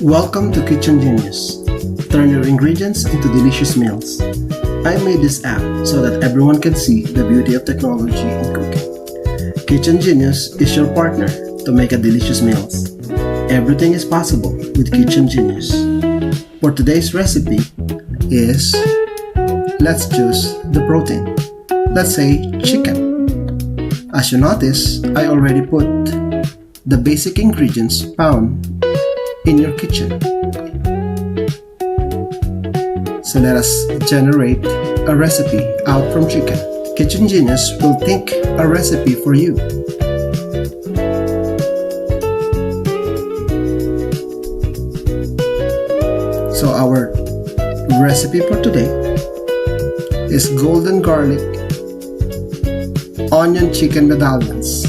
Welcome to Kitchen Genius. Turn your ingredients into delicious meals. I made this app so that everyone can see the beauty of technology in cooking. Kitchen Genius is your partner to make a delicious meals. Everything is possible with Kitchen Genius. For today's recipe is, let's choose the protein. Let's say chicken. As you notice, I already put the basic ingredients found in your kitchen. So let us generate a recipe out from chicken. Kitchen Genius will think a recipe for you. So our recipe for today is golden garlic onion chicken medallions.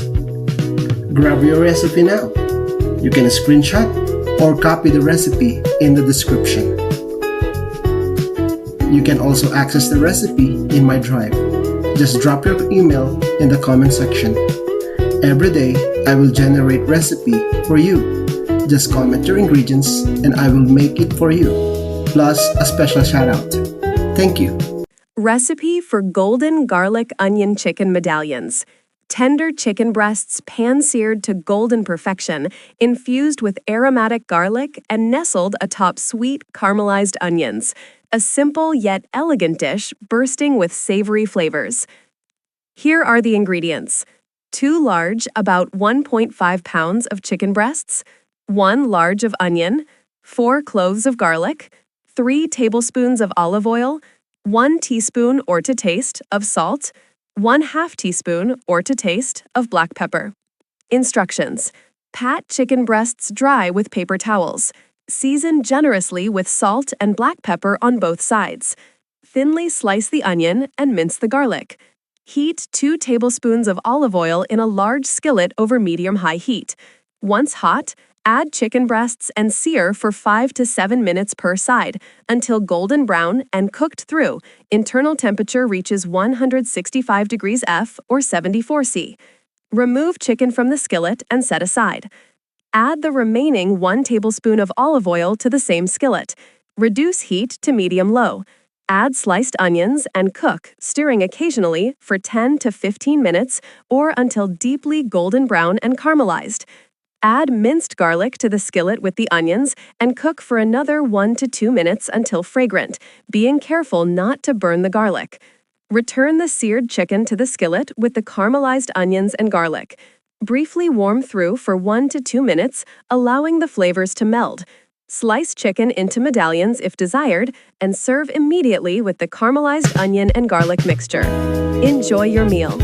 Grab your recipe now. You can screenshot or copy the recipe in the description. You can also access the recipe in my drive. Just drop your email in the comment section. Every day, I will generate recipe for you. Just comment your ingredients and I will make it for you. Plus a special shout out. Thank you. Recipe for golden garlic onion chicken medallions. Tender chicken breasts pan-seared to golden perfection, infused with aromatic garlic and nestled atop sweet caramelized onions. A simple yet elegant dish bursting with savory flavors. Here are the ingredients. 2 large, about 1.5 pounds of chicken breasts, 1 large of onion, 4 cloves of garlic, 3 tablespoons of olive oil, 1 teaspoon or to taste of salt, 1/2 teaspoon or to taste of black pepper. Instructions. Pat chicken breasts dry with paper towels. Season generously with salt and black pepper on both sides. Thinly slice the onion and mince the garlic. Heat 2 tablespoons of olive oil in a large skillet over medium-high heat. Once hot, add chicken breasts and sear for 5 to 7 minutes per side until golden brown and cooked through. Internal temperature reaches 165 degrees F or 74 C. Remove chicken from the skillet and set aside. Add the remaining 1 tablespoon of olive oil to the same skillet. Reduce heat to medium-low. Add sliced onions and cook, stirring occasionally for 10 to 15 minutes or until deeply golden brown and caramelized. Add minced garlic to the skillet with the onions and cook for another 1 to 2 minutes until fragrant, being careful not to burn the garlic. Return the seared chicken to the skillet with the caramelized onions and garlic. Briefly warm through for 1 to 2 minutes, allowing the flavors to meld. Slice chicken into medallions if desired, and serve immediately with the caramelized onion and garlic mixture. Enjoy your meal.